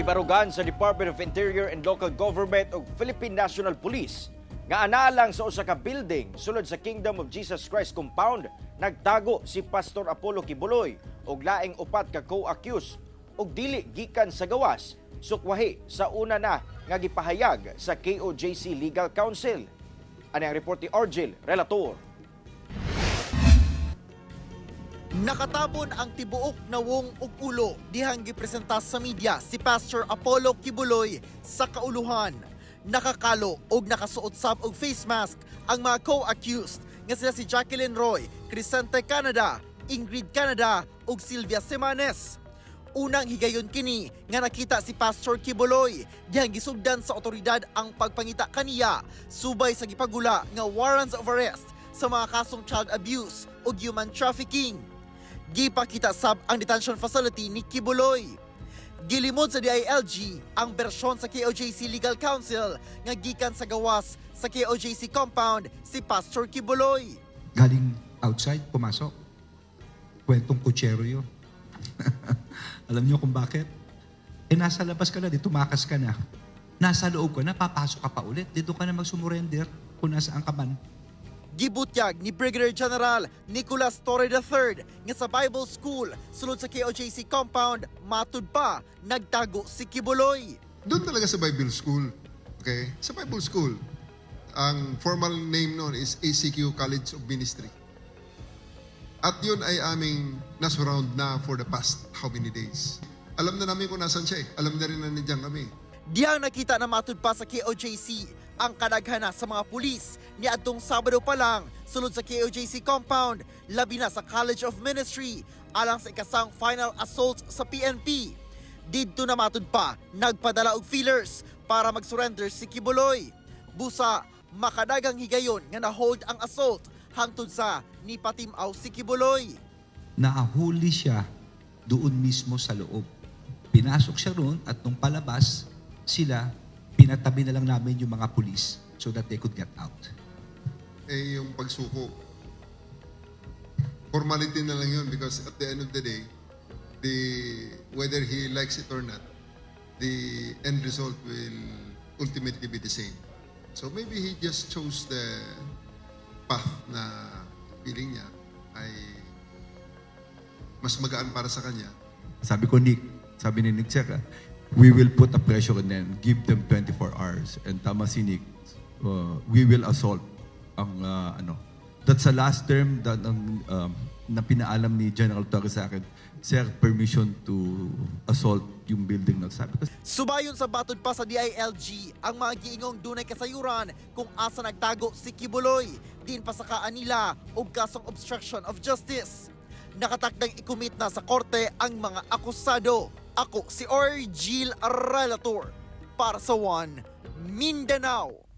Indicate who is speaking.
Speaker 1: Gibarugan sa Department of Interior and Local Government ug Philippine National Police nga analang sa usa ka building sulod sa Kingdom of Jesus Christ compound nagtago si Pastor Apollo Kibuloy ug laing upat ka co-accused ug dili gikan sa gawas sukwahi sa una na nga gipahayag sa KOJC Legal Counsel. Ani ang report ni Argel Relator.
Speaker 2: Nakatabon ang tibuok na wong ug ulo dihang gipresenta sa media si Pastor Apollo Kibuloy sa kauluhan. Nakakalo og nakasuot sab og face mask ang mga co-accused nga sila si Jacqueline Roy, Crisante Canada, Ingrid Canada ug Sylvia Semanes. Unang higayon kini nga nakita si Pastor Kibuloy dihang gisugdan sa otoridad ang pagpangita kaniya subay sa gipagula nga warrants of arrest sa mga kasong child abuse ug human trafficking. Gipakita sab ang detention facility ni Kibuloy. Gilimod sa DILG ang bersyon sa KOJC Legal Counsel nga gikan sa gawas sa KOJC compound si Pastor Kibuloy.
Speaker 3: Galing outside, pumasok. Kwentong kutsero yun. Alam niyo kung bakit? Nasa labas ka na, di tumakas ka na. Nasa loob ka na, papasok ka pa ulit. Dito ka na magsumurrender kung nasaan ka man.
Speaker 2: Gibutyag ni Brigadier General Nicolas Torre III nga sa Bible School sulod sa KOJC compound matud pa nagtago si Kibuloy.
Speaker 4: Doon talaga sa Bible School. Okay? Sa Bible School. Ang formal name noon is ACQ College of Ministry. At yun ay aming nasurround na for the past how many days. Alam na namin kung nasan siya eh. Alam na rin na nandiyan kami.
Speaker 2: Diyang nakita na matud pa sa KOJC ang kadaghana sa mga pulis ni adtong Sabado pa lang sulod sa KOJC compound, labi na sa College of Ministry alang sa ikasang final assault sa PNP. Didto na matud pa nagpadala og feelers para mag-surrender si Kibuloy. Busa makadagang higayon nga na-hold ang assault hangtod sa nipatimaw si Kibuloy.
Speaker 3: Naahuli siya doon mismo sa loob. Pinasok siya roon at nung palabas, sila pinatabi na lang namin yung mga pulis so that they could get out.
Speaker 4: Eh, yung pagsuko. Formality na lang yun because at the end of the day, whether he likes it or not, the end result will ultimately be the same. So maybe he just chose the path na feeling niya ay mas magaan para sa kanya.
Speaker 5: Sabi ni Nick Checa, we will put a pressure on them, give them 24 hours. And tama si Nick, we will assault ang That's the last term that, na pinaalam ni General Torres sa akin, sir, permission to assault yung building na sabi ko.
Speaker 2: Subayon sa batod pa sa DILG ang mga giingong dunay kasayuran kung asa nagtago si Kibuloy. Din pasakaan nila og kasong obstruction of justice. Nakatakdang ikumit na sa korte ang mga akusado. Ako si Argel Relator para sa One Mindanao.